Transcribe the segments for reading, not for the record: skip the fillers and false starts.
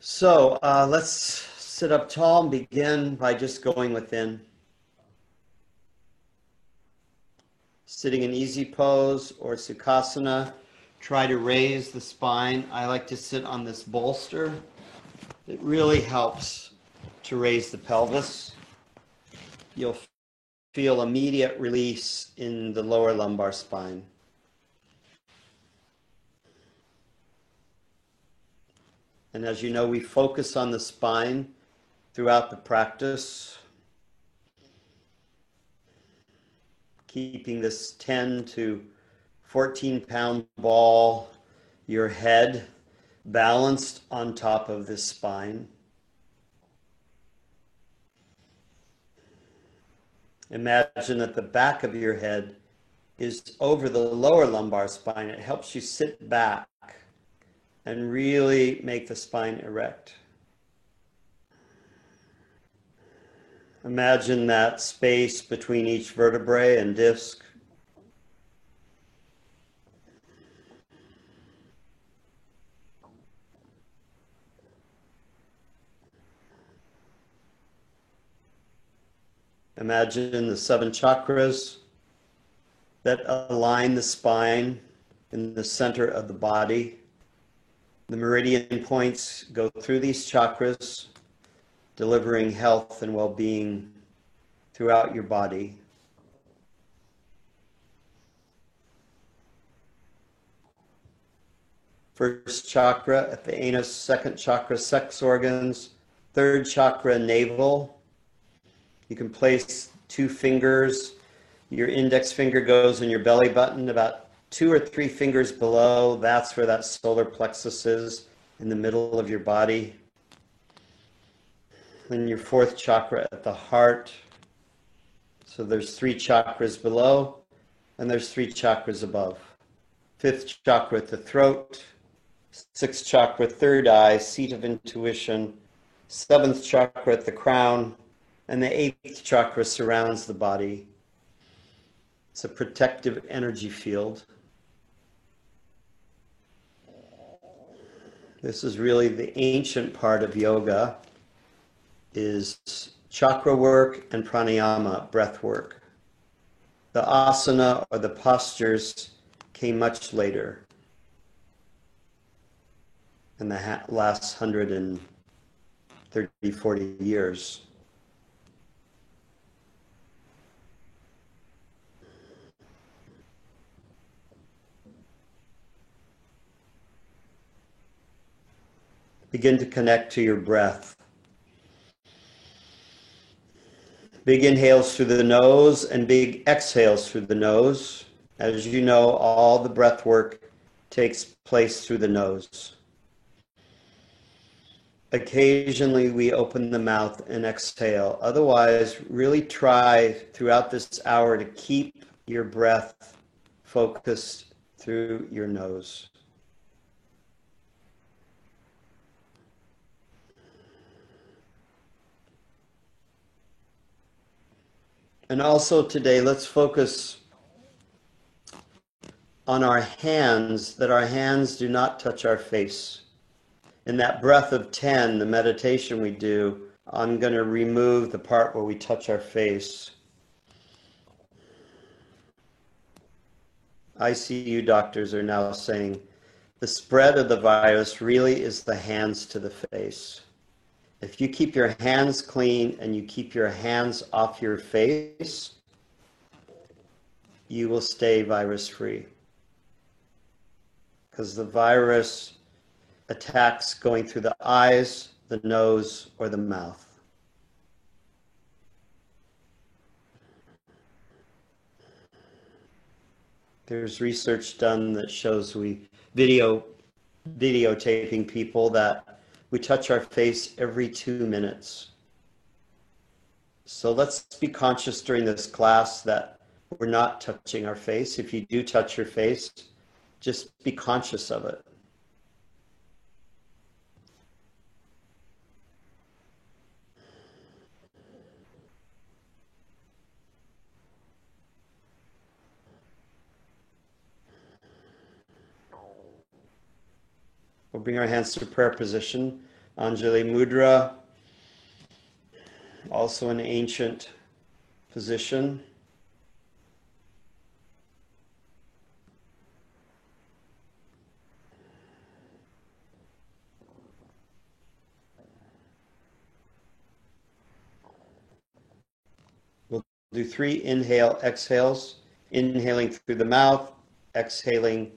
Let's sit up tall and begin by just going within. Sitting in easy pose or Sukhasana, try to raise the spine. I like to sit on this bolster. It really helps to raise the pelvis. You'll feel immediate release in the lower lumbar spine. And as you know, we focus on the spine throughout the practice, keeping this 10 to 14-pound ball, your head balanced on top of the spine. Imagine that the back of your head is over the lower lumbar spine. It helps you sit back and really make the spine erect. Imagine that space between each vertebrae and disc. Imagine the 7 chakras that align the spine in the center of the body. The meridian points go through these chakras, delivering health and well-being throughout your body. First chakra at the anus, second chakra, sex organs, third chakra, navel. You can place 2 fingers. Your index finger goes in your belly button, about 2 or 3 fingers below. That's where that solar plexus is, in the middle of your body. And your 4th chakra at the heart. So there's 3 chakras below, and there's 3 chakras above. 5th chakra at the throat. 6th chakra, third eye, seat of intuition. 7th chakra at the crown. And the 8th chakra surrounds the body. It's a protective energy field. This is really the ancient part of yoga, is chakra work and pranayama, breath work. The asana or the postures came much later, in the last 130, 40 years. Begin to connect to your breath. Big inhales through the nose and big exhales through the nose. As you know, all the breath work takes place through the nose. Occasionally we open the mouth and exhale. Otherwise, really try throughout this hour to keep your breath focused through your nose. And also today, let's focus on our hands, that our hands do not touch our face. In that breath of 10, the meditation we do, I'm going to remove the part where we touch our face. ICU doctors are now saying the spread of the virus really is the hands to the face. If you keep your hands clean and you keep your hands off your face, you will stay virus-free. Because the virus attacks going through the eyes, the nose, or the mouth. There's research done that shows we videotaping people that we touch our face every 2 minutes. So let's be conscious during this class that we're not touching our face. If you do touch your face, just be conscious of it. We'll bring our hands to prayer position. Anjali Mudra, also an ancient position. We'll do 3 inhale, exhales, inhaling through the mouth, inhaling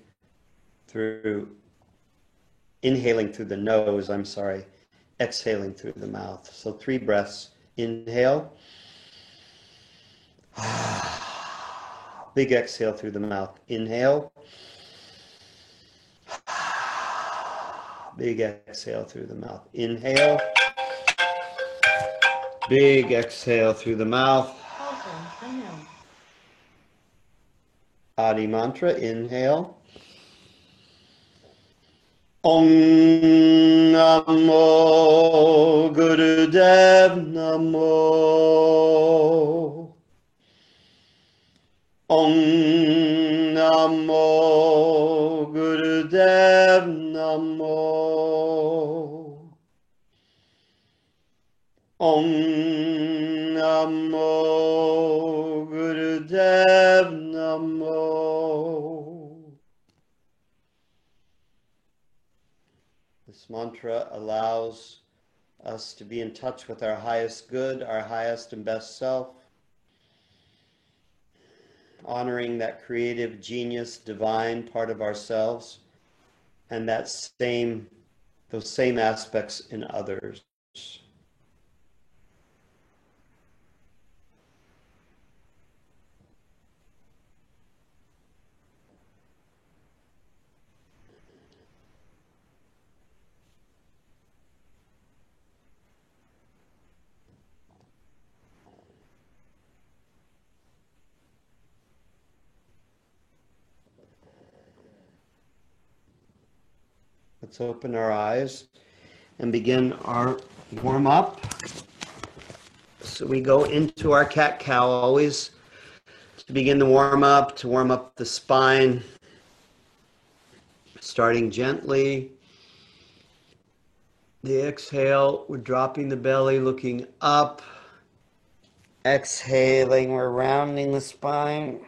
through the nose, exhaling through the mouth. So 3 breaths. Inhale. Big exhale through the mouth. Inhale. Big exhale through the mouth. Inhale. Big exhale through the mouth. Adi mantra. Inhale. Om Namo Gurudev Namo. Om Namo Gurudev Namo. Om Namo Gurudev Namo. This mantra allows us to be in touch with our highest good, our highest and best self, honoring that creative genius, divine part of ourselves, and those same aspects in others. Let's open our eyes and begin our warm up. So we go into our cat-cow always to begin the warm up, to warm up the spine, starting gently. The exhale, we're dropping the belly, looking up. Exhaling, we're rounding the spine.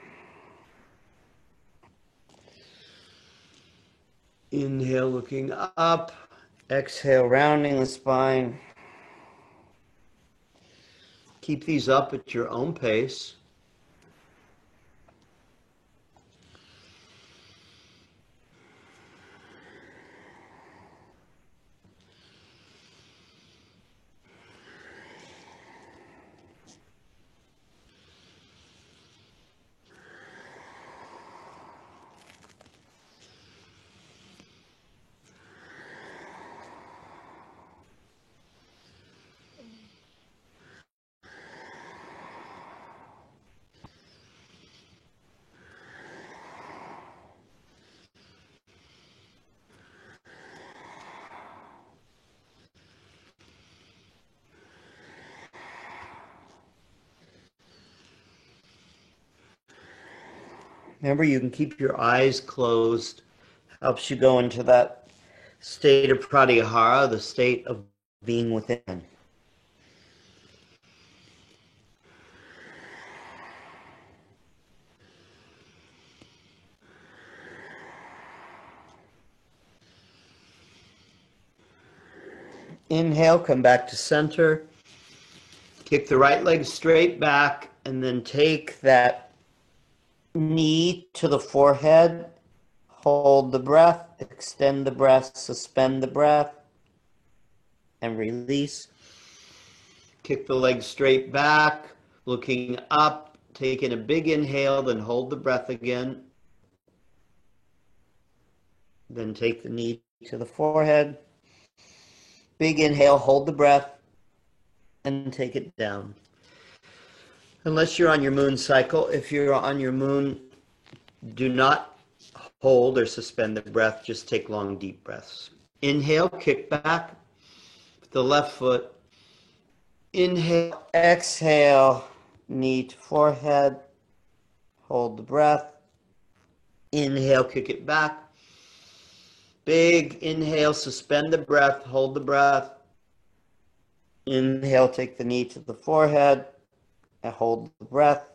Inhale, looking up. Exhale, rounding the spine. Keep these up at your own pace. Remember, you can keep your eyes closed. Helps you go into that state of pratyahara, the state of being within. Inhale, come back to center. Kick the right leg straight back, and then take that knee to the forehead. Hold the breath, extend the breath, suspend the breath, and release. Kick the leg straight back, looking up, taking a big inhale, then hold the breath again. Then take the knee to the forehead. Big inhale, hold the breath, and take it down. Unless you're on your moon cycle, if you're on your moon, do not hold or suspend the breath, just take long, deep breaths. Inhale, kick back with the left foot. Inhale, exhale, knee to forehead, hold the breath. Inhale, kick it back. Big inhale, suspend the breath, hold the breath. Inhale, take the knee to the forehead and hold the breath.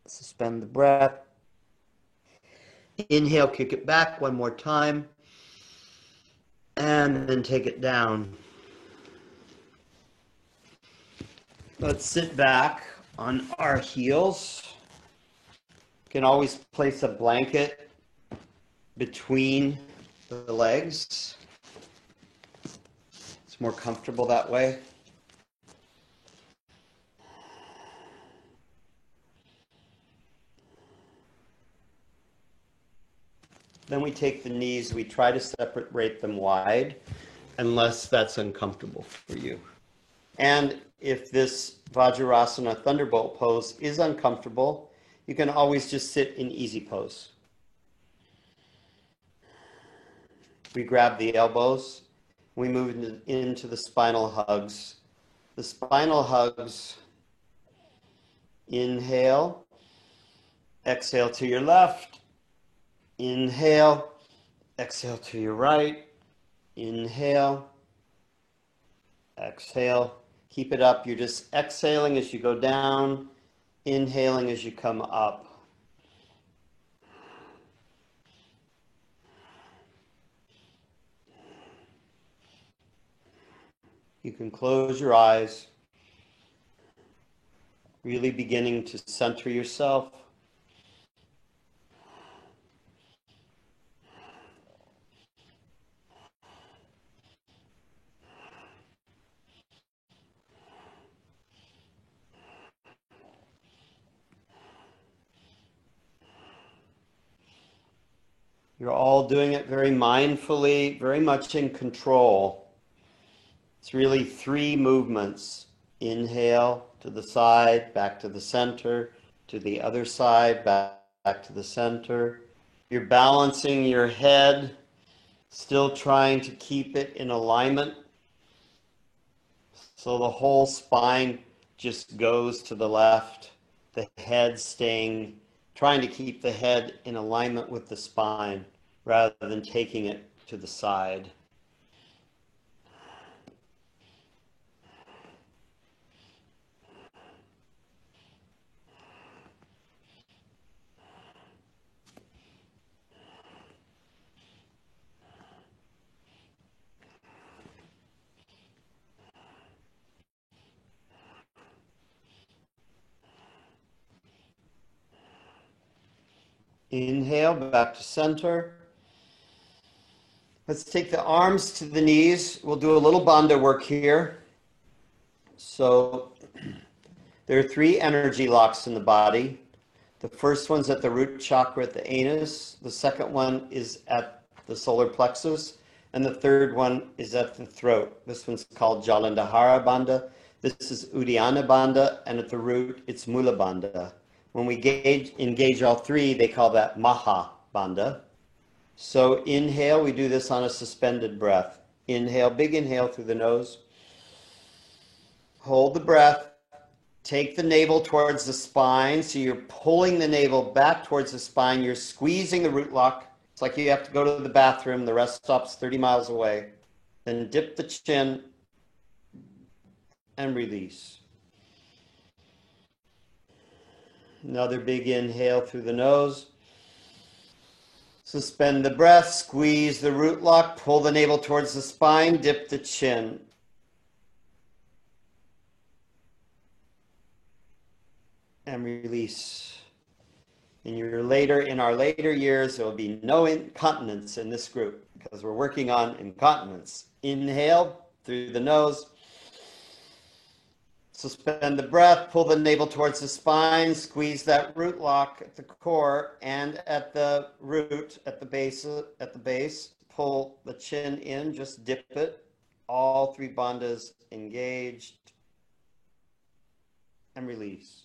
Suspend the breath. Inhale, kick it back one more time. And then take it down. Let's sit back on our heels. You can always place a blanket between the legs. It's more comfortable that way. Then we take the knees, we try to separate them wide, unless that's uncomfortable for you. And if this Vajrasana Thunderbolt pose is uncomfortable, you can always just sit in easy pose. We grab the elbows, we move into the spinal hugs. The spinal hugs, inhale, exhale to your left, inhale, exhale to your right, inhale, exhale. Keep it up. You're just exhaling as you go down, inhaling as you come up. You can close your eyes, really beginning to center yourself. You're all doing it very mindfully, very much in control. It's really 3 movements. Inhale to the side, back to the center, to the other side, back to the center. You're balancing your head, still trying to keep it in alignment. So the whole spine just goes to the left, the head trying to keep the head in alignment with the spine rather than taking it to the side. Inhale, back to center. Let's take the arms to the knees. We'll do a little bandha work here. So there are 3 energy locks in the body. The first one's at the root chakra at the anus. The second one is at the solar plexus. And the third one is at the throat. This one's called Jalandhara Bandha. This is Uddiyana Bandha. And at the root, it's Mula Bandha. When we engage all 3, they call that Maha Bandha. So inhale, we do this on a suspended breath. Inhale, big inhale through the nose. Hold the breath. Take the navel towards the spine. So you're pulling the navel back towards the spine. You're squeezing the root lock. It's like you have to go to the bathroom. The rest stop's 30 miles away. Then dip the chin and release. Another big inhale through the nose. Suspend the breath, squeeze the root lock, pull the navel towards the spine, dip the chin. And release. In our later years, there will be no incontinence in this group because we're working on incontinence. Inhale through the nose. Suspend the breath, pull the navel towards the spine, squeeze that root lock at the core and at the root, at the base, pull the chin in, just dip it. All 3 bandhas engaged and release.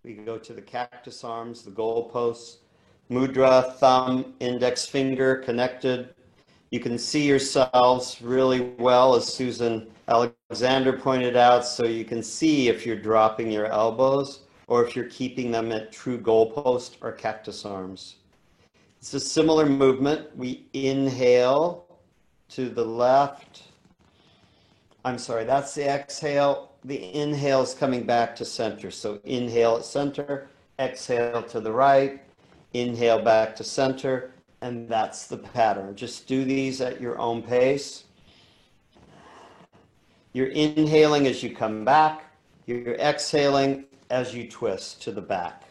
We go to the cactus arms, the goalposts, mudra, thumb, index finger connected. You can see yourselves really well, as Susan Alexander pointed out, so you can see if you're dropping your elbows or if you're keeping them at true goalpost or cactus arms. It's a similar movement. We inhale to the left. I'm sorry, that's the exhale. The inhale is coming back to center. So inhale at center, exhale to the right, inhale back to center, and that's the pattern. Just do these at your own pace. You're inhaling as you come back. You're exhaling as you twist to the back.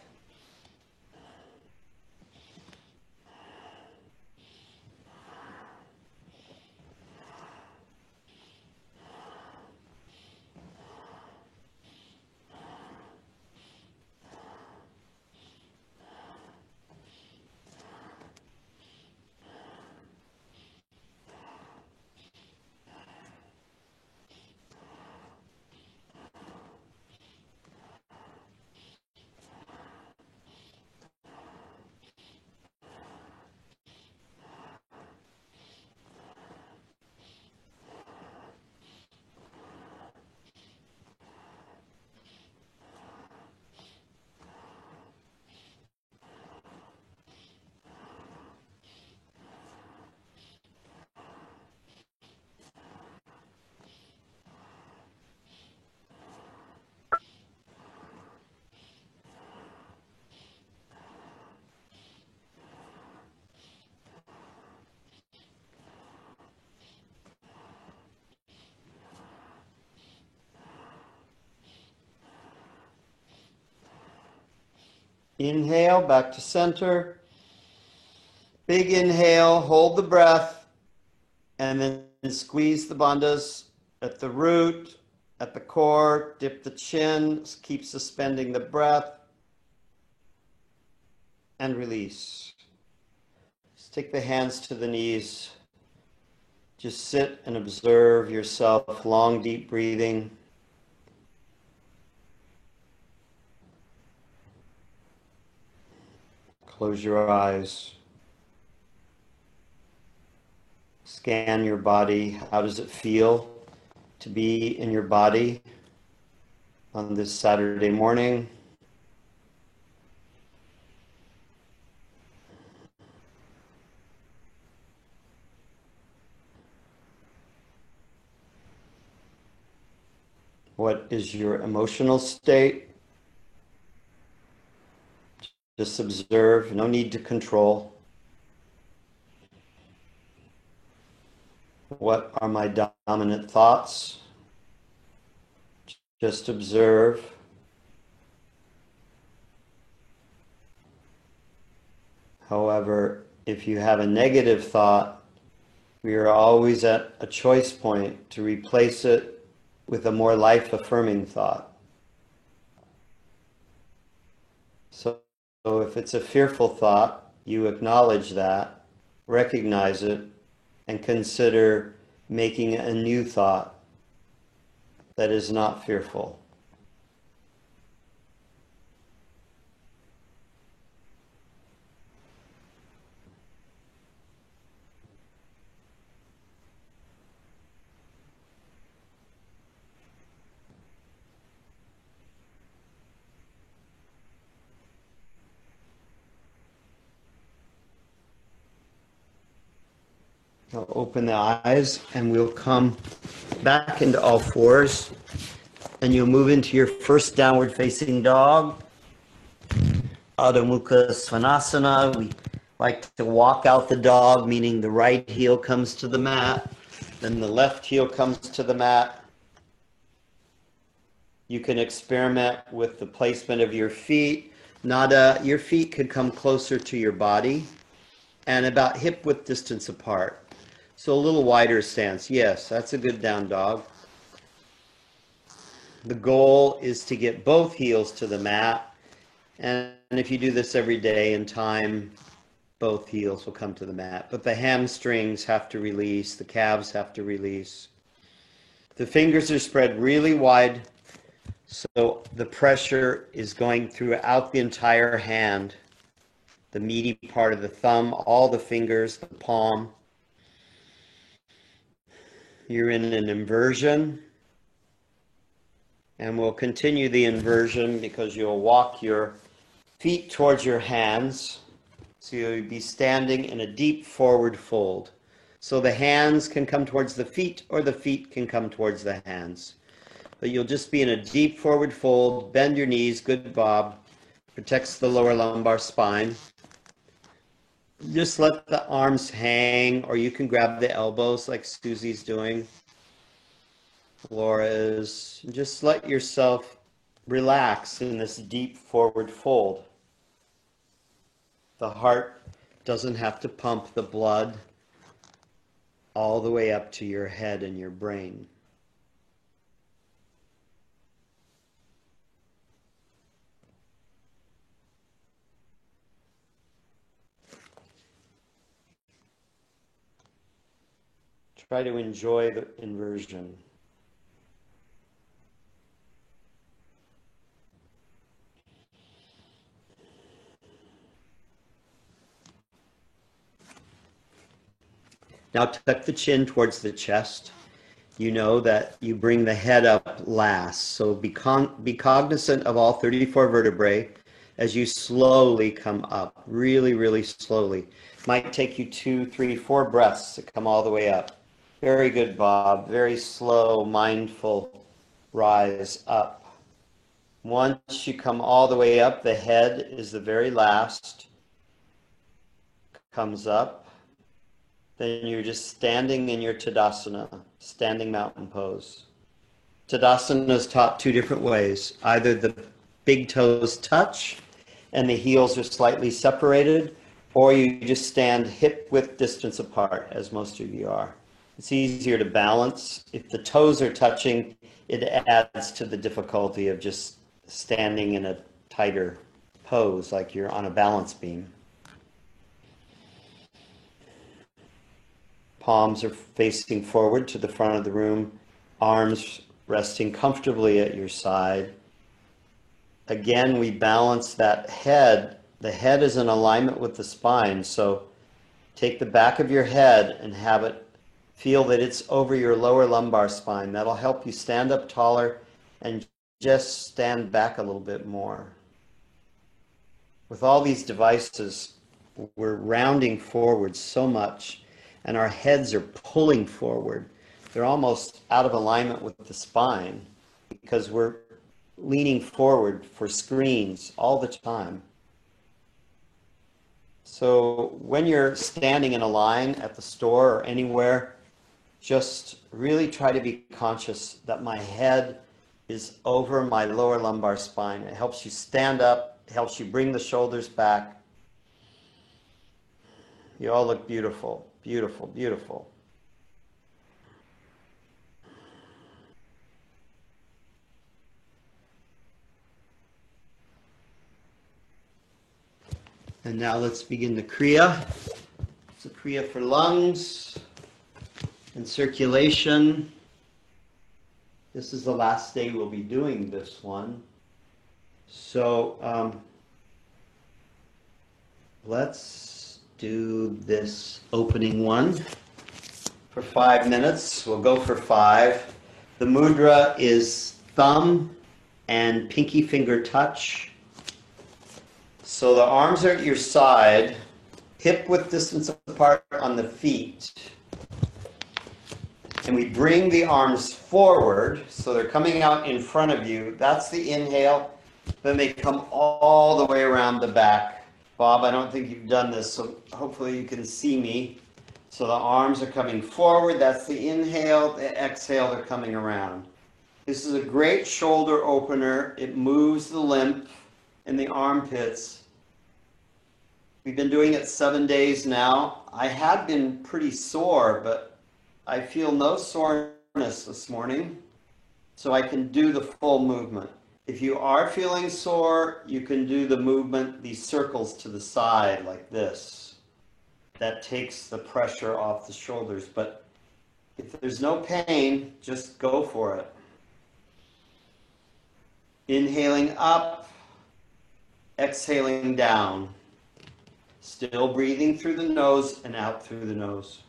Inhale, back to center. Big inhale, hold the breath, and then squeeze the bandhas at the root, at the core, dip the chin, keep suspending the breath, and release. Just take the hands to the knees. Just sit and observe yourself, long, deep breathing. Close your eyes. Scan your body. How does it feel to be in your body on this Saturday morning? What is your emotional state? Just observe, no need to control. What are my dominant thoughts? Just observe. However, if you have a negative thought, we are always at a choice point to replace it with a more life-affirming thought. So if it's a fearful thought, you acknowledge that, recognize it, and consider making a new thought that is not fearful. Now open the eyes and we'll come back into all fours and you'll move into your first downward facing dog. Adho Mukha Svanasana. We like to walk out the dog, meaning the right heel comes to the mat, then the left heel comes to the mat. You can experiment with the placement of your feet. Nada, your feet could come closer to your body and about hip width distance apart. So a little wider stance. Yes, that's a good down dog. The goal is to get both heels to the mat. And if you do this every day in time, both heels will come to the mat. But the hamstrings have to release. The calves have to release. The fingers are spread really wide. So the pressure is going throughout the entire hand. The meaty part of the thumb, all the fingers, the palm. You're in an inversion, and we'll continue the inversion because you'll walk your feet towards your hands. So you'll be standing in a deep forward fold. So the hands can come towards the feet or the feet can come towards the hands. But you'll just be in a deep forward fold, bend your knees, good Bob, protects the lower lumbar spine. Just let the arms hang, or you can grab the elbows like Susie's doing. Laura is. Just let yourself relax in this deep forward fold. The heart doesn't have to pump the blood all the way up to your head and your brain. Try to enjoy the inversion. Now tuck the chin towards the chest. You know that you bring the head up last. So be cognizant of all 34 vertebrae as you slowly come up, really, really slowly. Might take you 2, 3, 4 breaths to come all the way up. Very good, Bob. Very slow, mindful rise up. Once you come all the way up, the head is the very last. Comes up. Then you're just standing in your Tadasana, standing mountain pose. Tadasana is taught 2 different ways. Either the big toes touch and the heels are slightly separated, or you just stand hip width distance apart, as most of you are. It's easier to balance. If the toes are touching, it adds to the difficulty of just standing in a tighter pose, like you're on a balance beam. Palms are facing forward to the front of the room, arms resting comfortably at your side. Again, we balance that head. The head is in alignment with the spine, so take the back of your head and have it feel that it's over your lower lumbar spine. That'll help you stand up taller and just stand back a little bit more. With all these devices, we're rounding forward so much, and our heads are pulling forward. They're almost out of alignment with the spine because we're leaning forward for screens all the time. So when you're standing in a line at the store or anywhere, just really try to be conscious that my head is over my lower lumbar spine. It helps you stand up, it helps you bring the shoulders back. You all look beautiful, beautiful, beautiful. And now let's begin the Kriya. It's a Kriya for lungs and circulation. This is the last day we'll be doing this one. So let's do this opening one for 5 minutes. We'll go for 5. The mudra is thumb and pinky finger touch. So the arms are at your side, hip width distance apart on the feet. And we bring the arms forward, so they're coming out in front of you. That's the inhale. Then they come all the way around the back. Bob, I don't think you've done this, so hopefully you can see me. So the arms are coming forward. That's the inhale. The exhale, they're coming around. This is a great shoulder opener. It moves the lymph in the armpits. We've been doing it 7 days now. I had been pretty sore, but I feel no soreness this morning, so I can do the full movement. If you are feeling sore, you can do the movement, these circles to the side like this. That takes the pressure off the shoulders, but if there's no pain, just go for it. Inhaling up, exhaling down. Still breathing through the nose and out through the nose.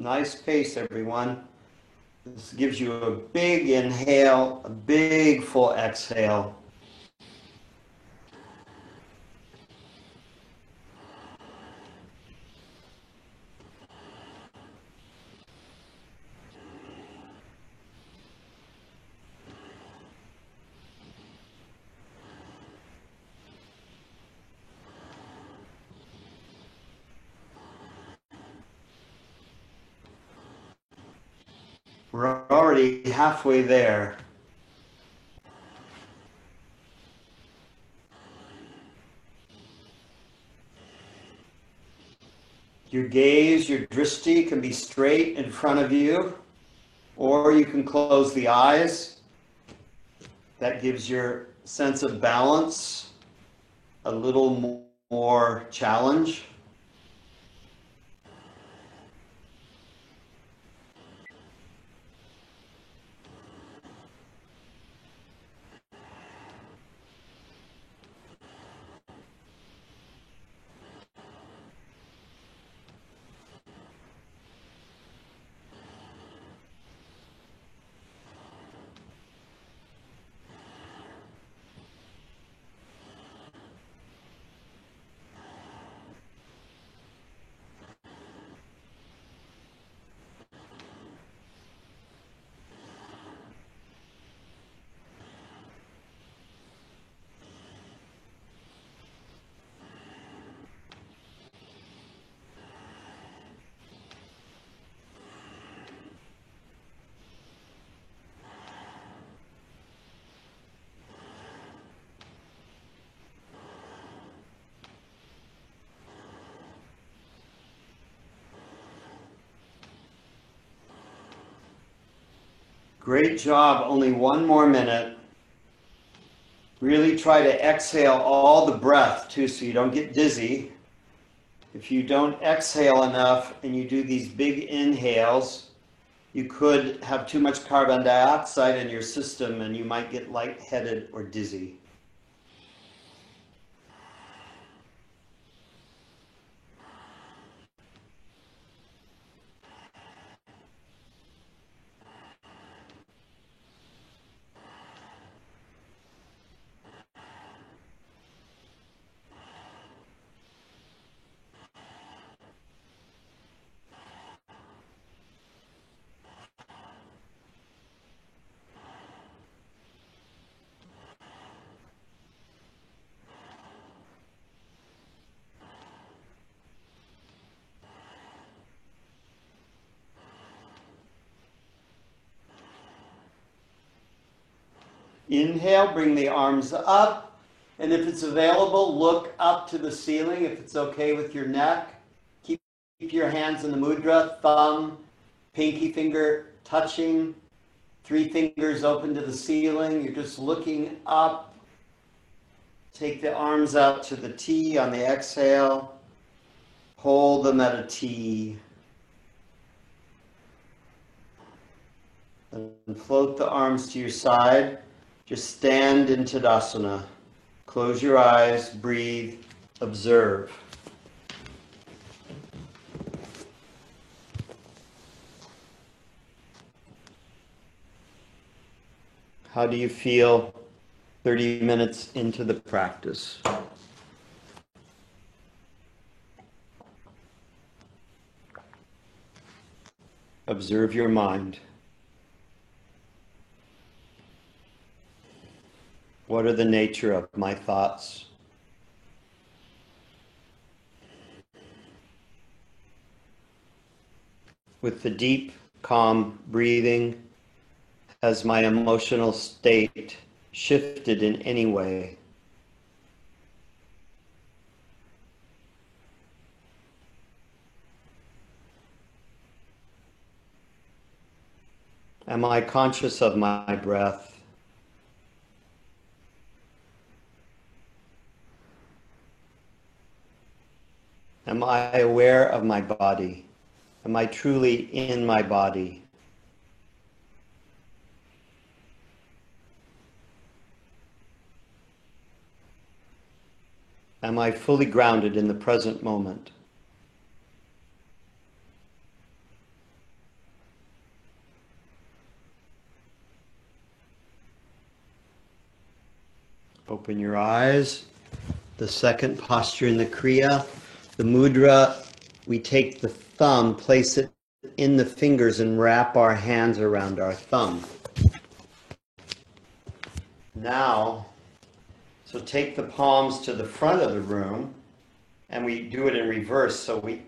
Nice pace, everyone. This gives you a big inhale, a big full exhale. We're already halfway there. Your gaze, your drishti can be straight in front of you, or you can close the eyes. That gives your sense of balance a little more challenge. Great job. Only one more minute. Really try to exhale all the breath too, so you don't get dizzy. If you don't exhale enough and you do these big inhales, you could have too much carbon dioxide in your system and you might get lightheaded or dizzy. Inhale, bring the arms up, and if it's available, look up to the ceiling if it's okay with your neck. Keep your hands in the mudra, thumb, pinky finger touching, 3 fingers open to the ceiling. You're just looking up. Take the arms out to the T on the exhale. Hold them at a T. And float the arms to your side. Just stand in Tadasana. Close your eyes, breathe, observe. How do you feel 30 minutes into the practice? Observe your mind. What are the nature of my thoughts? With the deep, calm breathing, has my emotional state shifted in any way? Am I conscious of my breath? Am I aware of my body? Am I truly in my body? Am I fully grounded in the present moment? Open your eyes. The second posture in the Kriya, the mudra, we take the thumb, place it in the fingers and wrap our hands around our thumb. Now, so take the palms to the front of the room and we do it in reverse. So we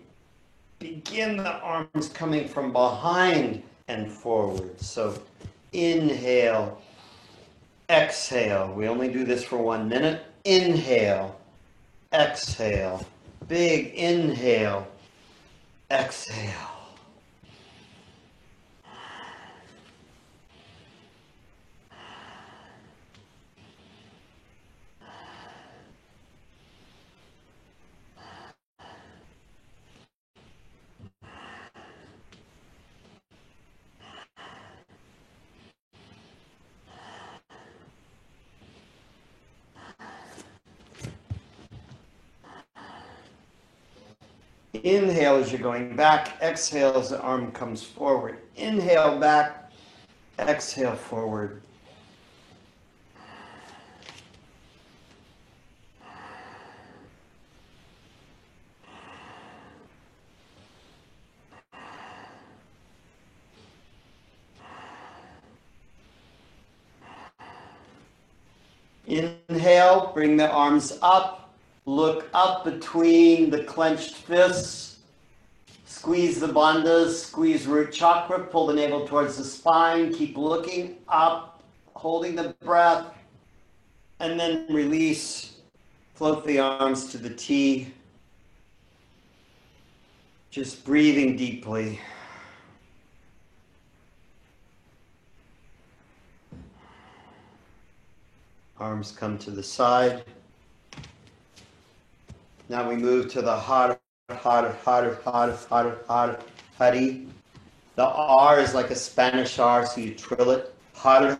begin the arms coming from behind and forward. So inhale, exhale. We only do this for 1 minute. Inhale, exhale. Big inhale, exhale. Inhale as you're going back, exhale as the arm comes forward. Inhale back, exhale forward. Inhale, bring the arms up. Look up between the clenched fists. Squeeze the bandhas, squeeze root chakra, pull the navel towards the spine. Keep looking up, holding the breath, and then release. Float the arms to the T. Just breathing deeply. Arms come to the side. Now we move to the Har, Hari. The R is like a Spanish R, so you trill it. Har,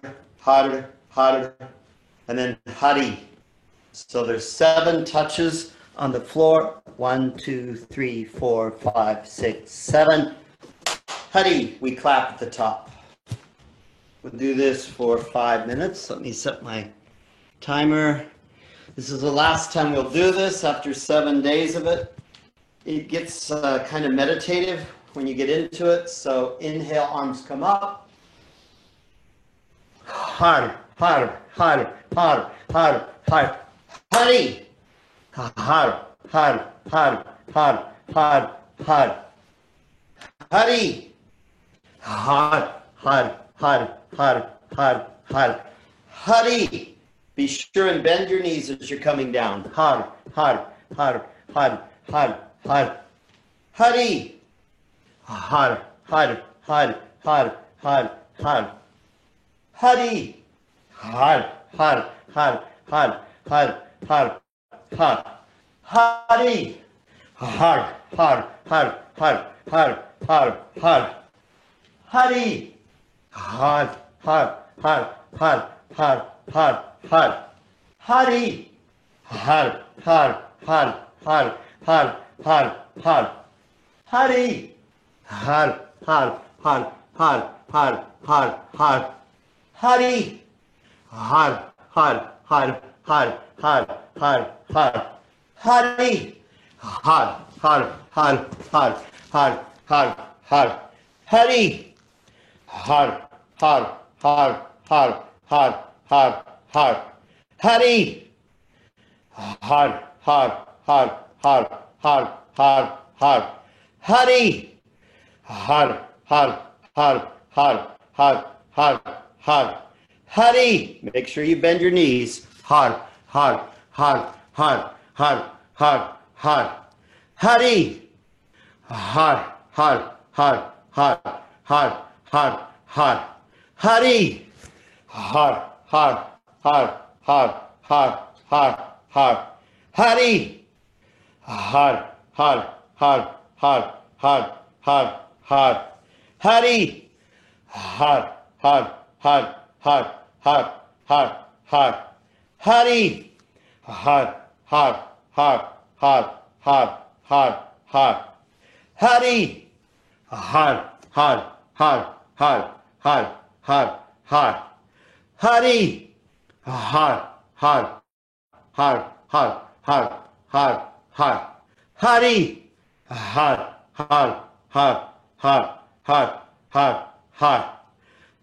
and then Hari. So there's 7 touches on the floor. 1, 2, 3, 4, 5, 6, 7. Hari, we clap at the top. We'll do this for 5 minutes. Let me set my timer. This is the last time we'll do this after 7 days of it. It gets kind of meditative when you get into it. So inhale, arms come up. Har, har, har, har, har, har. Hari. Har, har, har, har, har, har. Hari. Har, har, har, har, har, har. Hari. Be sure and bend your knees as you're coming down. Har, har, har, har, har, har. Hari. Har, har, har, har, har, har. Hari. Har, har, har, har, har, har, har. Hari. Har, har, har, har, har, har, har. Hari. Har, har, har, har, har, har. Har, Hari, har, har, har, har, har, har, har, Hari, har, har, har, har, har, har, har, Hari, har, har, har, har, har, har, har, Hari, har, har, har, har, har, har, har, Hari, har, har, har, har, har, har. Har, Hari, har, har, har, har, har, har, har, Hari, har, har, har, har, har, har, har, Hari. Make sure you bend your knees. Har, har, har, har, har, har, har, Hari, har, har, har, har, har, har, har, Hari, har, har. Har, har, har, har, har. Hari. Har, har, har, har, har, har, har. Hari. Har, har, har, har, har, har, har. Hari. Har, har, har, har, har, har, har. Hari. Har, har, har, har, har, har, har. Hari. Har, har, har, har, har, har, har. Hari, har, har, har, har, har, har, har.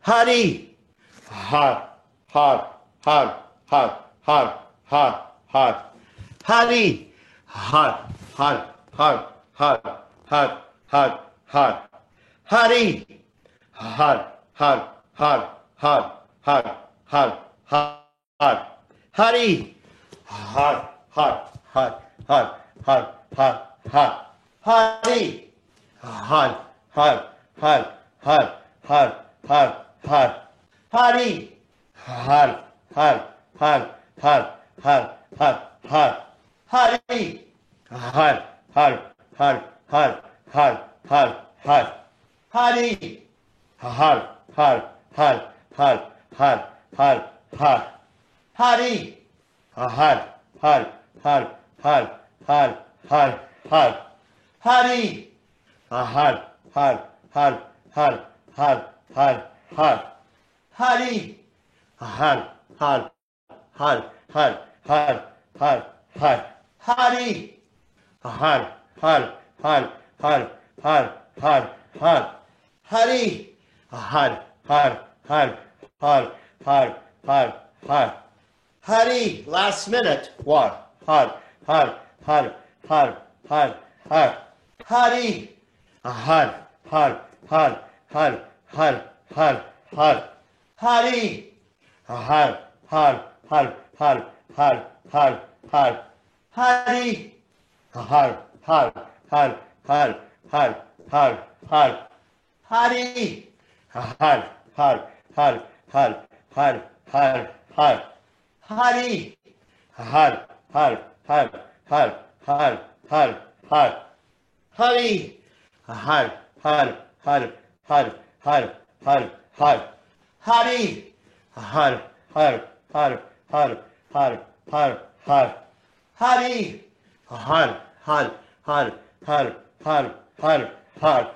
Hari, har, har, har, har, har, har, har. Hari, har, har, har, har, har, har, har. Hari, har, har, har, har, har, har, har. Hari, har, har, har, har, har, har, har. Hari, har, har, har, har, har, har, har. Hari, har, har, har, har, har, har, har. Hari, har, har, har, har, har, har, har. Hari, har, har, har, har, har, har, har. Hari, har, har, har, har, har, har, har. Hari, har, har, har, har, har, har, har. Hari, har, har, har, har, har, har, har. Hari, har, har, har, har, har, har, har. Hari, har, har, har, har, har, har, har. Hari, last minute. What? Har, har, har, har, har, har. Hari, har, har, har, har, har, har, har. Hari, har, har, har, har, har, har, har. Hari, har, har, har, har, har, har, har. Hari, har, har, har, har, har, har, har. Hari, har, har, har, har, har, har, har. Hari, har, har, har, har, har, har, har. Hari, har, har, har, har, har, har, har. Hari, har, har, har, har, har, har, har.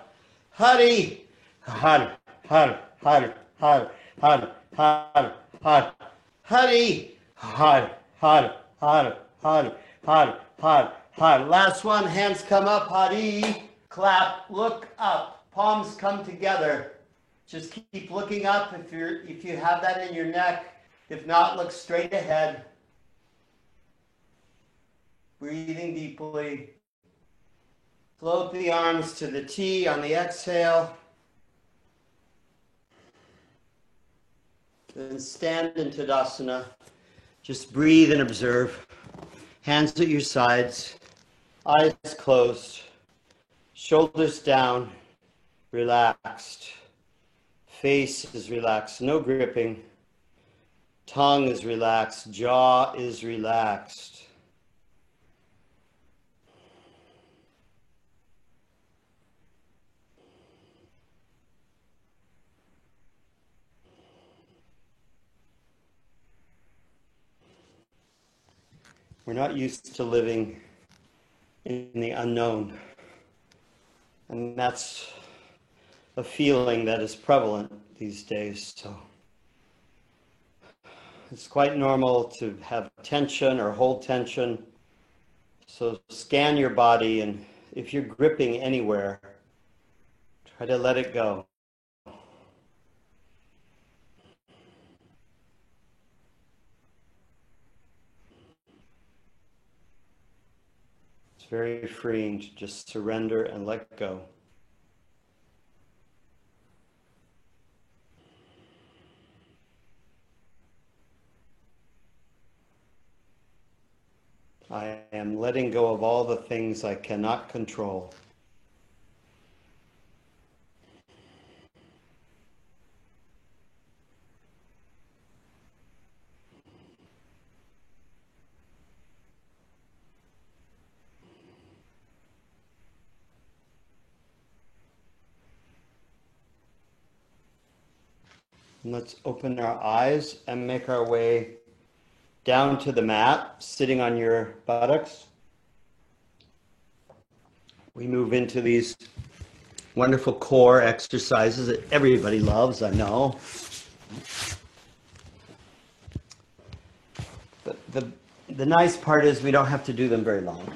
Hari, har, har, har, har, har, har, har. Hari, har, har, har, har, har, har, har. Last one, hands come up, Hari. Clap, look up, palms come together. Just keep looking up if you have that in your neck. If not, look straight ahead. Breathing deeply. Float the arms to the T on the exhale. Then stand in Tadasana. Just breathe and observe. Hands at your sides. Eyes closed. Shoulders down. Relaxed. Face is relaxed. No gripping. Tongue is relaxed. Jaw is relaxed. We're not used to living in the unknown. And that's a feeling that is prevalent these days. So it's quite normal to have tension or hold tension. So scan your body, and if you're gripping anywhere, try to let it go. It's very freeing to just surrender and let go. I am letting go of all the things I cannot control. And let's open our eyes and make our way down to the mat, sitting on your buttocks. We move into these wonderful core exercises that everybody loves, I know. But the nice part is we don't have to do them very long.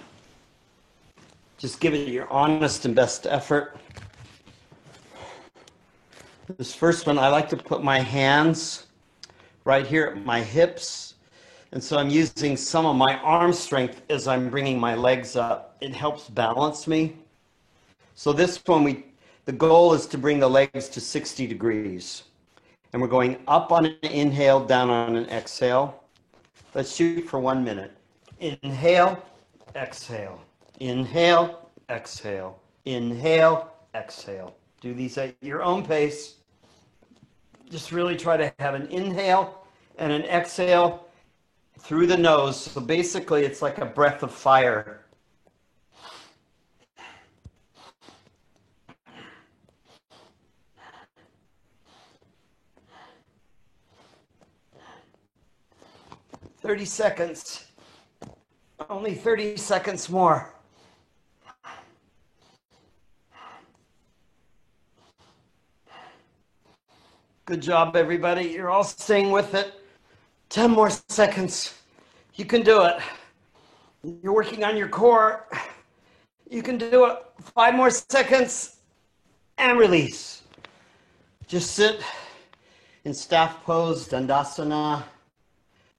Just give it your honest and best effort. This first one, I like to put my hands right here at my hips. And so I'm using some of my arm strength as I'm bringing my legs up. It helps balance me. So this one, the goal is to bring the legs to 60 degrees. And we're going up on an inhale, down on an exhale. Let's shoot for 1 minute. Inhale, exhale. Inhale, exhale. Inhale, exhale. Do these at your own pace. Just really try to have an inhale and an exhale through the nose. So basically, it's like a breath of fire. "30 seconds. Only 30 seconds more." Good job, everybody. You're all staying with it. 10 more seconds. You can do it. You're working on your core. You can do it. 5 more seconds and release. Just sit in staff pose, Dandasana.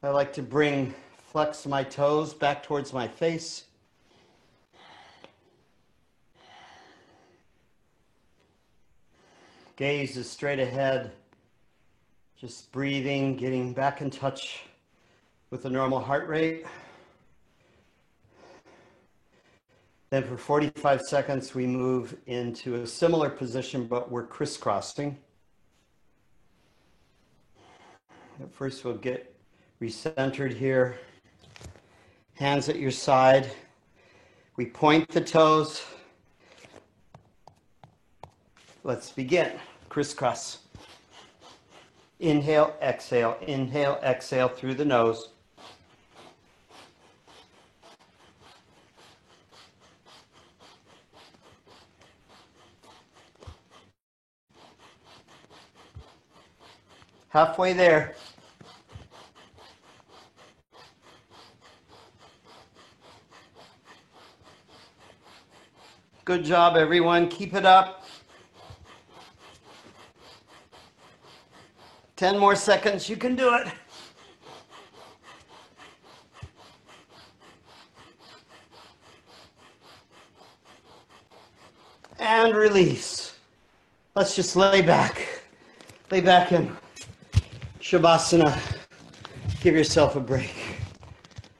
I like to flex my toes back towards my face. Gaze is straight ahead. Just breathing, getting back in touch with the normal heart rate. Then for 45 seconds, we move into a similar position, but we're crisscrossing. At first, we'll get recentered here. Hands at your side. We point the toes. Let's begin. Crisscross. Inhale, exhale through the nose. Halfway there. Good job, everyone. Keep it up. 10 more seconds. You can do it. And release. Let's just lay back. Lay back in Shavasana. Give yourself a break.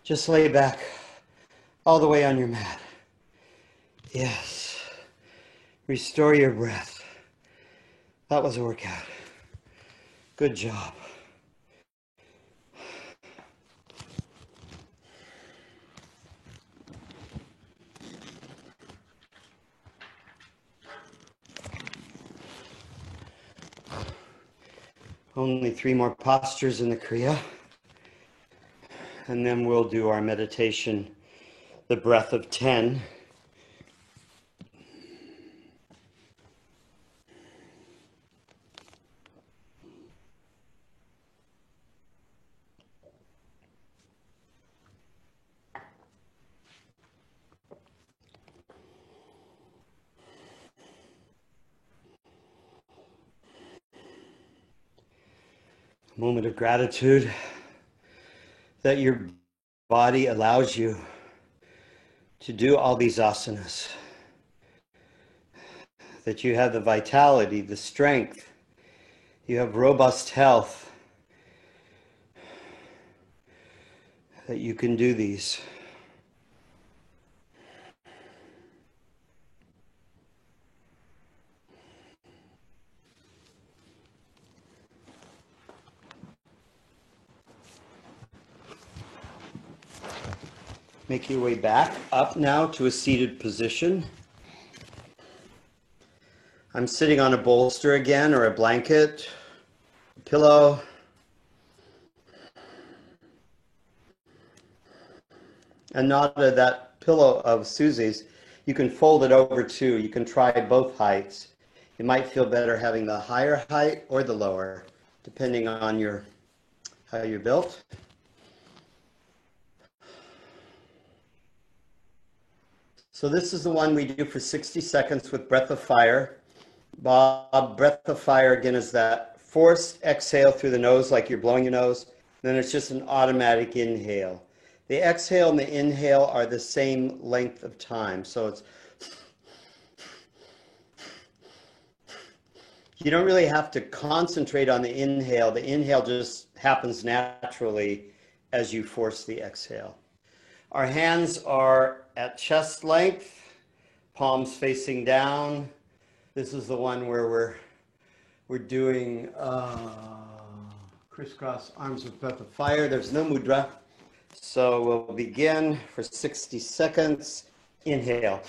Just lay back all the way on your mat. Yes. Restore your breath. That was a workout. Good job. Only 3 more postures in the Kriya. And then we'll do our meditation, the breath of 10. Moment of gratitude that your body allows you to do all these asanas, that you have the vitality, the strength, you have robust health, that you can do these. Make your way back up now to a seated position. I'm sitting on a bolster again, or a blanket, a pillow. And not that pillow of Susie's, you can fold it over too. You can try both heights. You might feel better having the higher height or the lower, depending on how you're built. So this is the one we do for 60 seconds with breath of fire. Bob, breath of fire again is that forced exhale through the nose like you're blowing your nose. Then it's just an automatic inhale. The exhale and the inhale are the same length of time. So it's, you don't really have to concentrate on the inhale. The inhale just happens naturally as you force the exhale. Our hands are at chest length, palms facing down. This is the one where we're doing crisscross arms with breath of fire. There's no mudra. So we'll begin for 60 seconds. Inhale.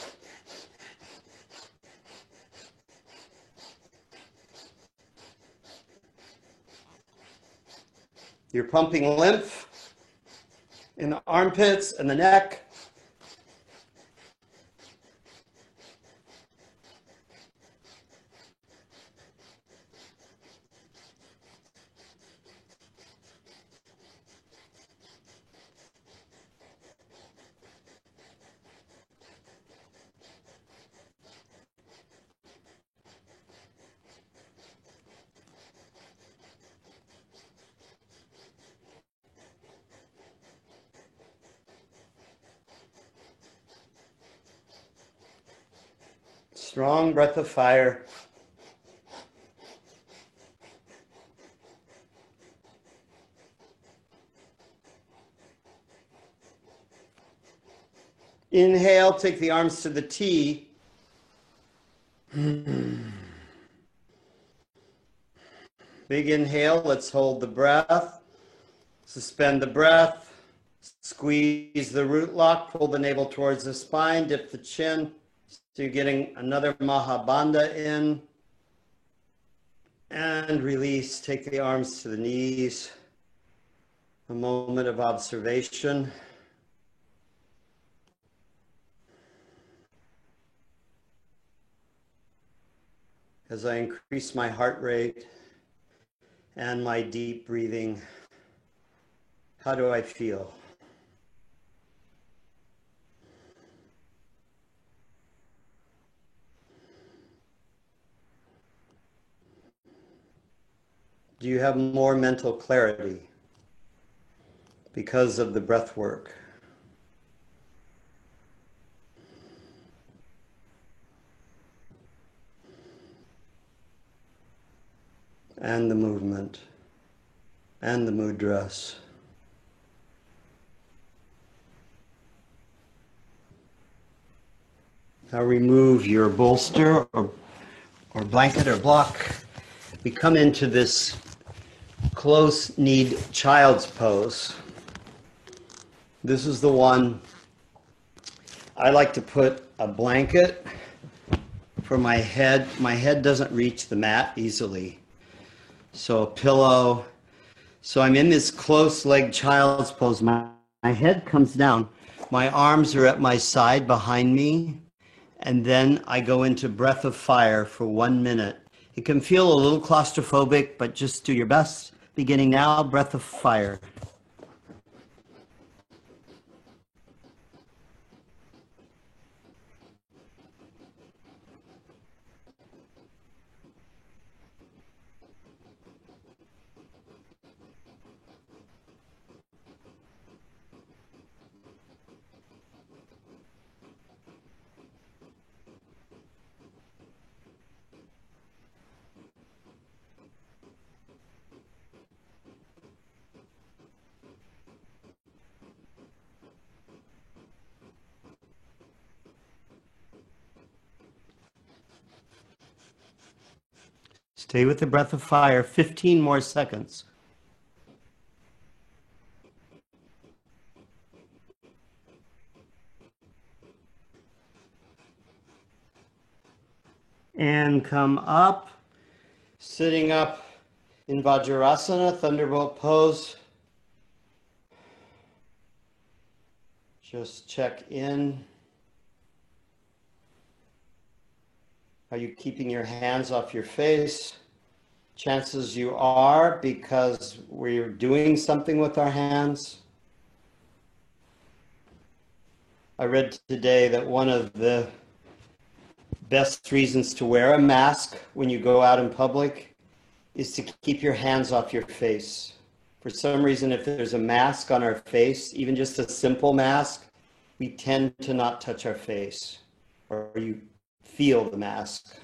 You're pumping lymph in the armpits and the neck. Strong breath of fire. Inhale, take the arms to the T. Big inhale, let's hold the breath. Suspend the breath. Squeeze the root lock, pull the navel towards the spine, dip the chin. So you're getting another Mahabandha in. And release, take the arms to the knees. A moment of observation. As I increase my heart rate and my deep breathing, how do I feel? Do you have more mental clarity because of the breath work? And the movement and the mudras. Now remove your bolster or blanket or block. We come into this close-kneed child's pose. This is the one I like to put a blanket for my head. My head doesn't reach the mat easily. So a pillow. So I'm in this close-legged child's pose. My head comes down. My arms are at my side behind me. And then I go into breath of fire for 1 minute. It can feel a little claustrophobic, but just do your best. Beginning now, breath of fire. Stay with the breath of fire, 15 more seconds. And come up, sitting up in Vajrasana, Thunderbolt pose. Just check in. Are you keeping your hands off your face? Chances you are, because we're doing something with our hands. I read today that one of the best reasons to wear a mask when you go out in public is to keep your hands off your face. For some reason, if there's a mask on our face, even just a simple mask, we tend to not touch our face, or you feel the mask.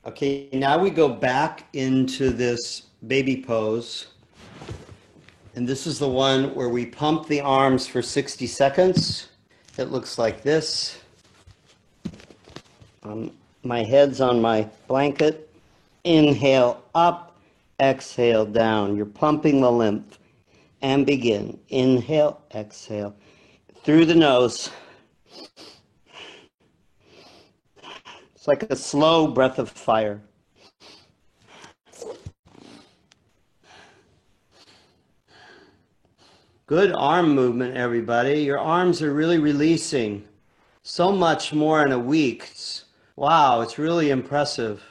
Okay, now we go back into this baby pose. And this is the one where we pump the arms for 60 seconds. It looks like this. My head's on my blanket. Inhale up, exhale down. You're pumping the lymph. And begin. Inhale, exhale. Through the nose. It's like a slow breath of fire. Good arm movement, everybody. Your arms are really releasing so much more in a week. Wow, it's really impressive.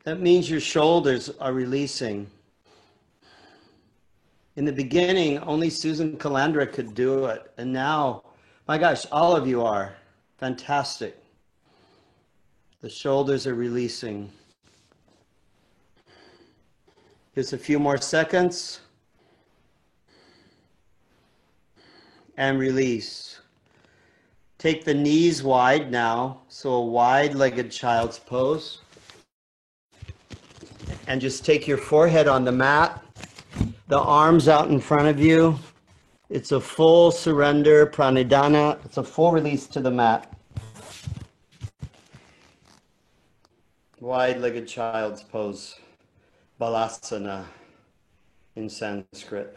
That means your shoulders are releasing. In the beginning, only Susan Calandra could do it. And now, my gosh, all of you are. Fantastic. The shoulders are releasing. Just a few more seconds. And release. Take the knees wide now, so a wide-legged child's pose. And just take your forehead on the mat, the arms out in front of you. It's a full surrender, pranidhana. It's a full release to the mat. Wide-legged child's pose, balasana in Sanskrit.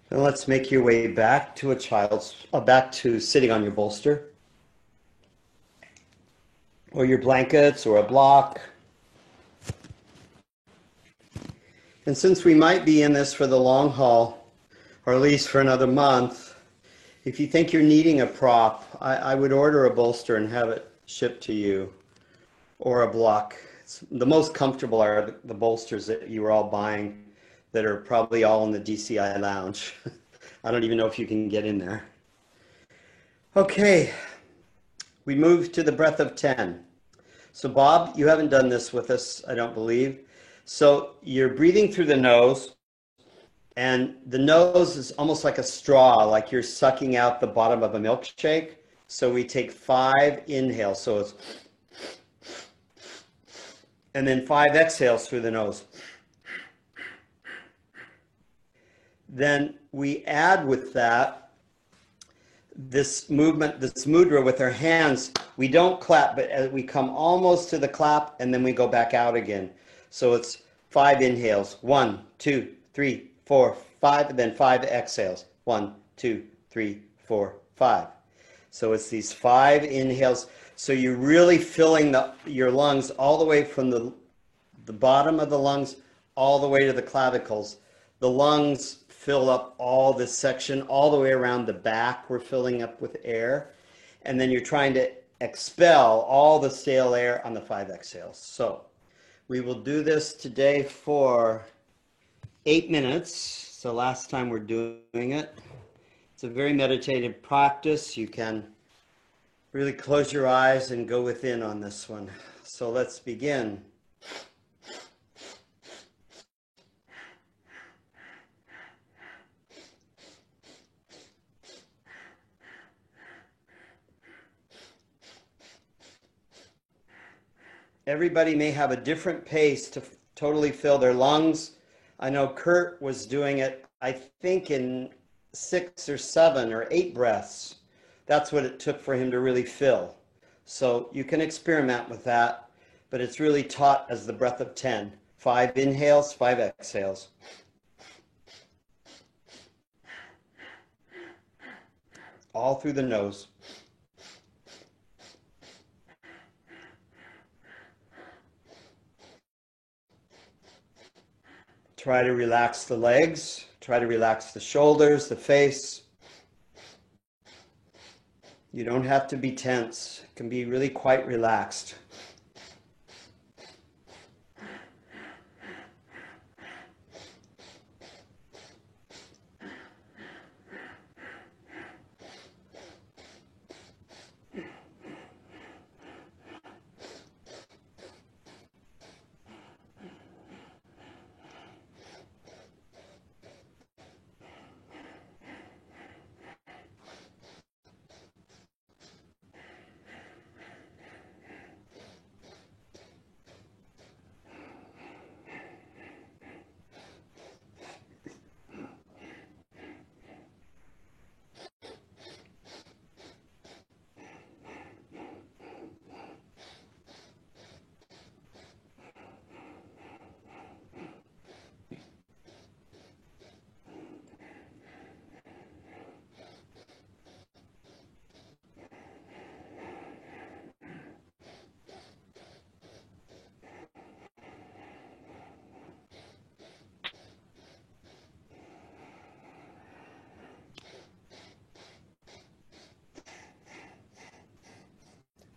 And let's make your way back to back to sitting on your bolster or your blankets or a block. And since we might be in this for the long haul, or at least for another month, if you think you're needing a prop, I would order a bolster and have it shipped to you, or a block. The most comfortable are the bolsters that you were all buying that are probably all in the DCI lounge. I don't even know if you can get in there. Okay, we move to the breath of 10. So Bob, you haven't done this with us, I don't believe. So you're breathing through the nose, and the nose is almost like a straw, like you're sucking out the bottom of a milkshake. So we take 5 inhales, so it's, and then 5 exhales through the nose. Then we add with that this movement, this mudra with our hands. We don't clap, but as we come almost to the clap, and then we go back out again. So it's 5 inhales, 1, 2, 3, 4, 5, and then 5 exhales, 1, 2, 3, 4, 5. So it's these 5 inhales. So you're really filling your lungs all the way from the bottom of the lungs all the way to the clavicles. The lungs fill up all this section, all the way around the back. We're filling up with air. And then you're trying to expel all the stale air on the 5 exhales. So we will do this today for 8 minutes. So last time we're doing it. It's a very meditative practice. You can really close your eyes and go within on this one. So let's begin. Everybody may have a different pace to totally fill their lungs. I know Kurt was doing it, I think, in 6 or 7 or 8 breaths. That's what it took for him to really fill. So you can experiment with that, but it's really taught as the breath of 10. 5 inhales, 5 exhales. All through the nose. Try to relax the legs. Try to relax the shoulders, the face. You don't have to be tense. It can be really quite relaxed.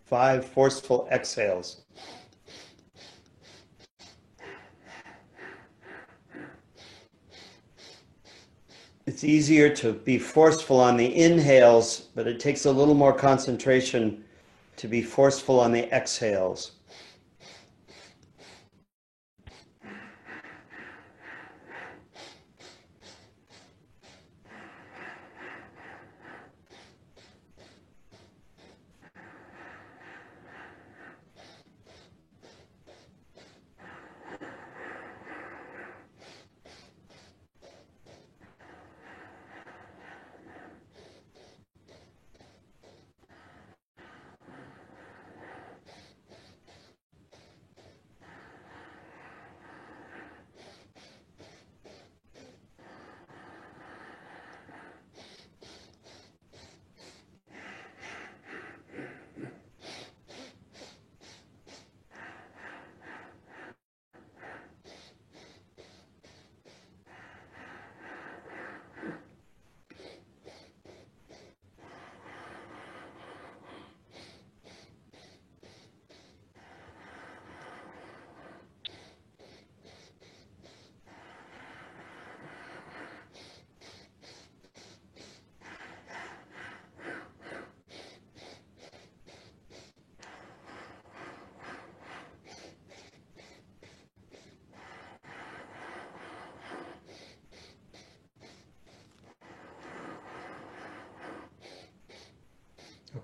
Five forceful exhales. It's easier to be forceful on the inhales, but it takes a little more concentration to be forceful on the exhales.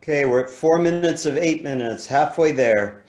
Okay, we're at 4 minutes of 8 minutes, halfway there.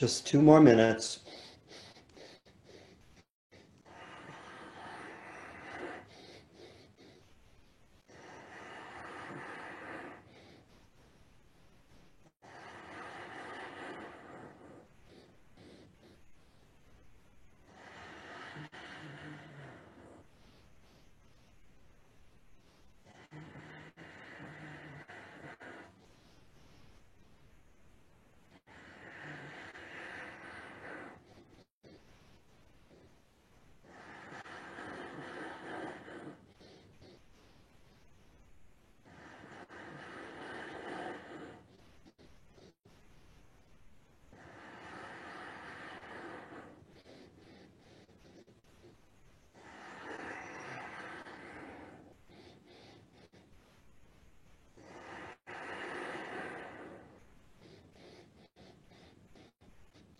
Just 2 more minutes.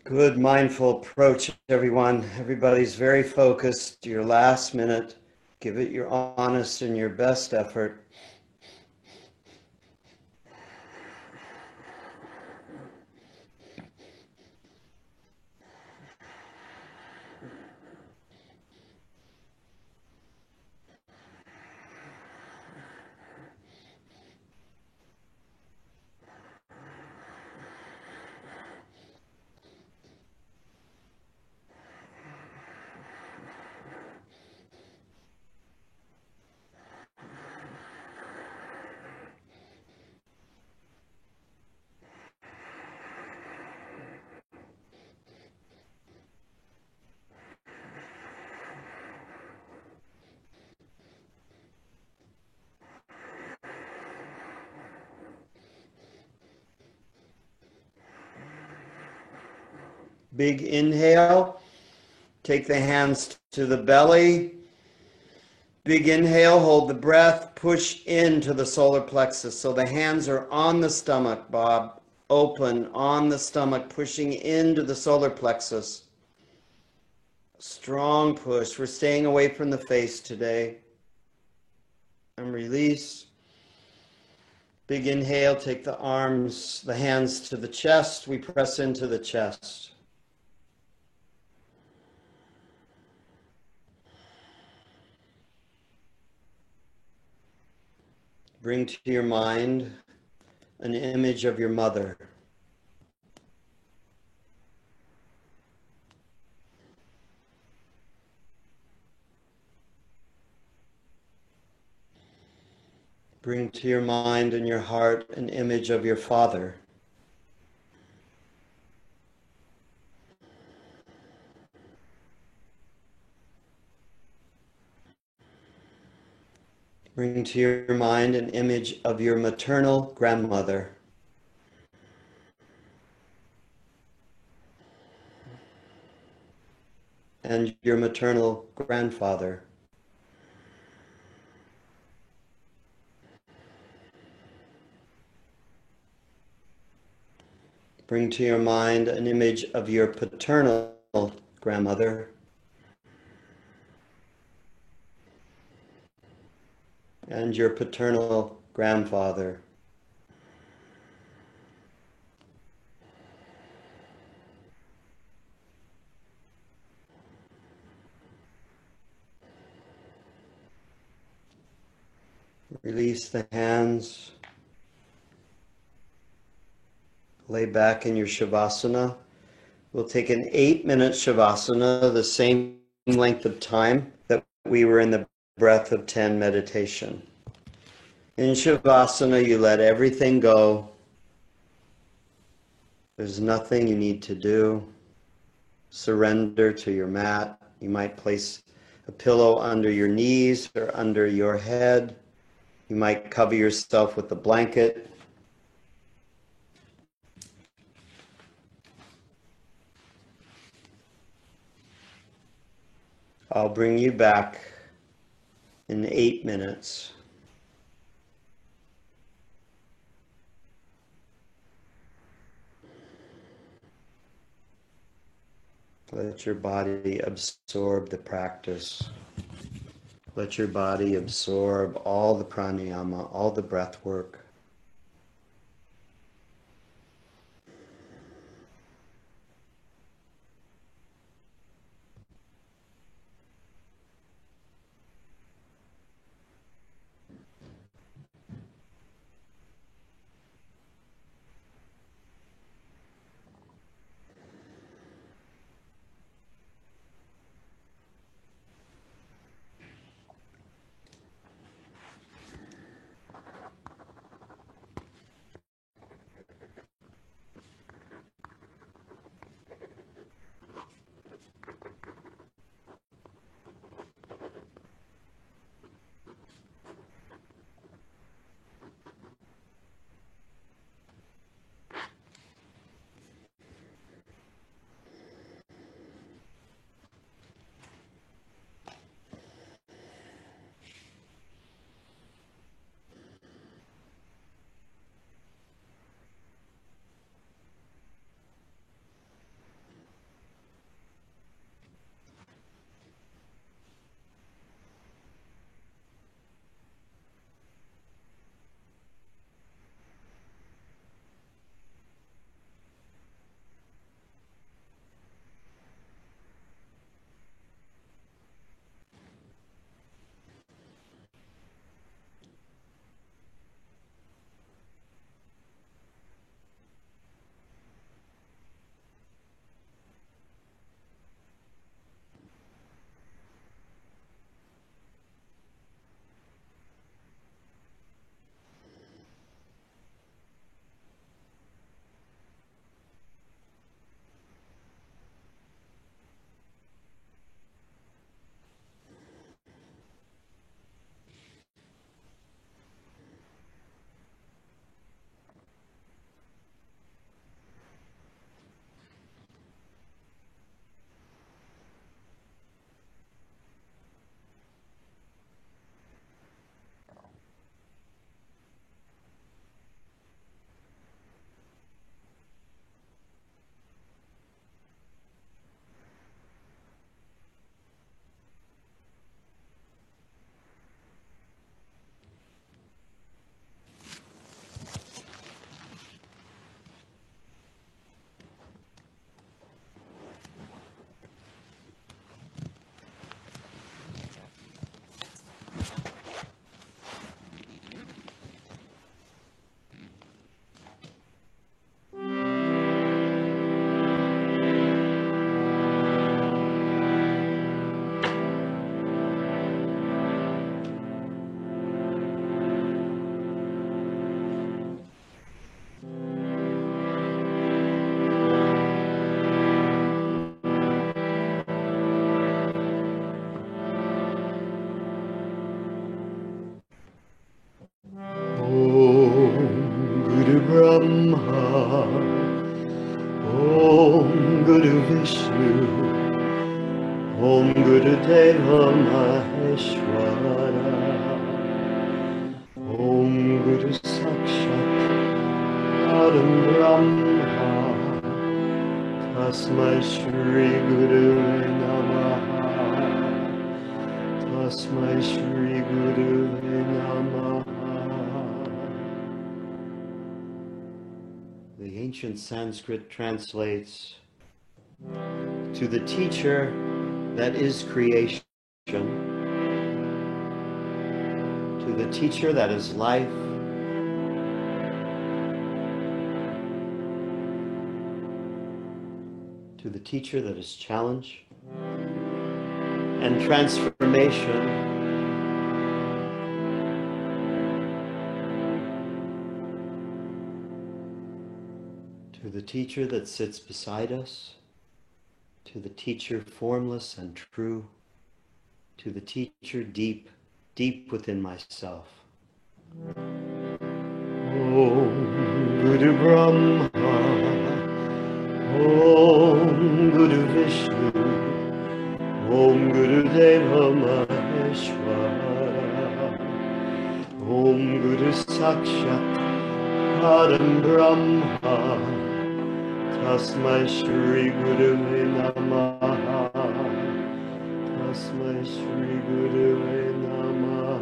Good mindful approach, everyone. Everybody's very focused. Your last minute, give it your honest and your best effort. Big inhale. Take the hands to the belly. Big inhale, hold the breath, push into the solar plexus. So the hands are on the stomach, Bob. Open on the stomach, pushing into the solar plexus. Strong push. We're staying away from the face today. And release. Big inhale, take the arms, the hands to the chest. We press into the chest. Bring to your mind an image of your mother. Bring to your mind and your heart an image of your father. Bring to your mind an image of your maternal grandmother. And your maternal grandfather. Bring to your mind an image of your paternal grandmother. And your paternal grandfather. Release the hands. Lay back in your Shavasana. We'll take an 8-minute Shavasana, the same length of time that we were in the breath of 10 meditation. In Shavasana, you let everything go. There's nothing you need to do. Surrender to your mat. You might place a pillow under your knees or under your head. You might cover yourself with a blanket. I'll bring you back in 8 minutes. Let your body absorb the practice. Let your body absorb all the pranayama, all the breath work. Vishnu, Om Gurudeva Maheshwara, Om Guru Sakshat Param Brahma, Tasmai Shri Guru Namaha, Tasmai Shri Guru Namaha. The ancient Sanskrit translates, to the teacher that is creation, to the teacher that is life, to the teacher that is challenge and transformation, to the teacher that sits beside us, to the teacher formless and true, to the teacher deep, deep within myself. Om Guru Brahma, Om Guru Vishnu, Om Guru Deva Maheshwara, Om Guru Sakshat Param Brahma, Tasmai Shri Guru Namaha, Tasmai Shri Guru Namaha.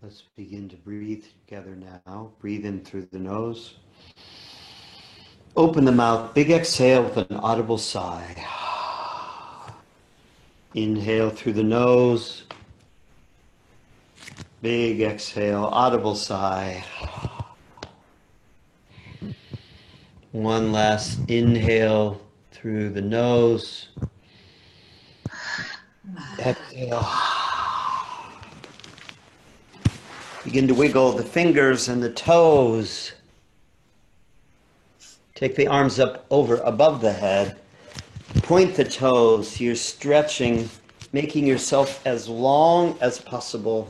Let's begin to breathe together now. Breathe in through the nose. Open the mouth. Big exhale with an audible sigh. Inhale through the nose. Big exhale, audible sigh. One last inhale through the nose. Exhale. Begin to wiggle the fingers and the toes. Take the arms up over above the head. Point the toes. You're stretching, making yourself as long as possible.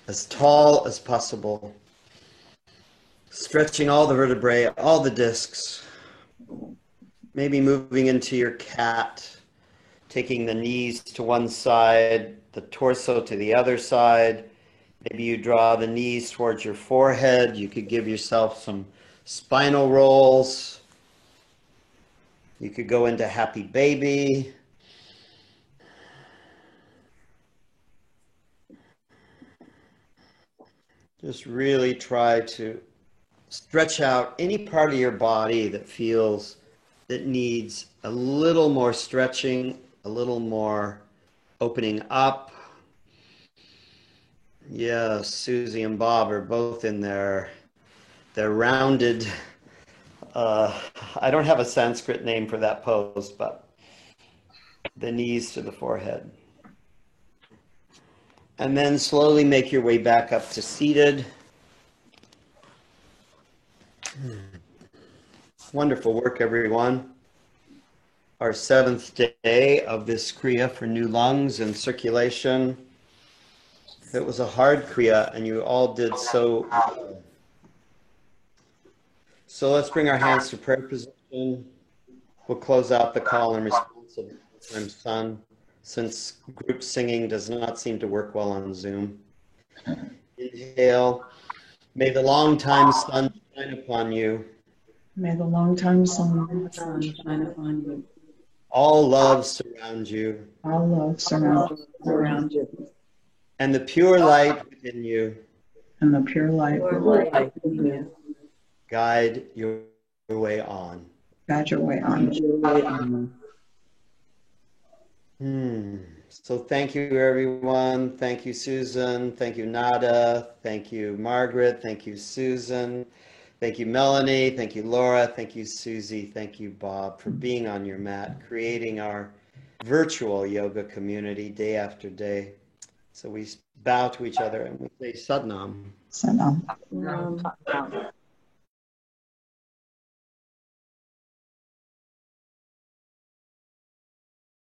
as tall as possible. Stretching all the vertebrae, all the discs. Maybe moving into your cat, taking the knees to one side, the torso to the other side. Maybe you draw the knees towards your forehead. You could give yourself some spinal rolls. You could go into happy baby. Just really try to stretch out any part of your body that feels that needs a little more stretching, a little more opening up. Yes, Susie and Bob are both in their rounded, I don't have a Sanskrit name for that pose, but the knees to the forehead. And then slowly make your way back up to seated. Wonderful work, everyone. Our 7th day of this Kriya for new lungs and circulation. It was a hard Kriya, and you all did so well. So let's bring our hands to prayer position. We'll close out the call in response of I'm Sun, since group singing does not seem to work well on Zoom. Inhale. May the long time sun shine upon you. May the long time sun shine upon you. All love surround you. All love surround you. And the pure light within you. And the pure light within you. Guide your way on. Guide your way on. So thank you, everyone. Thank you, Susan. Thank you, Nada. Thank you, Margaret. Thank you, Susan. Thank you, Melanie. Thank you, Laura. Thank you, Susie. Thank you, Bob, for being on your mat, creating our virtual yoga community day after day. So we bow to each other and we say Sadnam. Sadnam.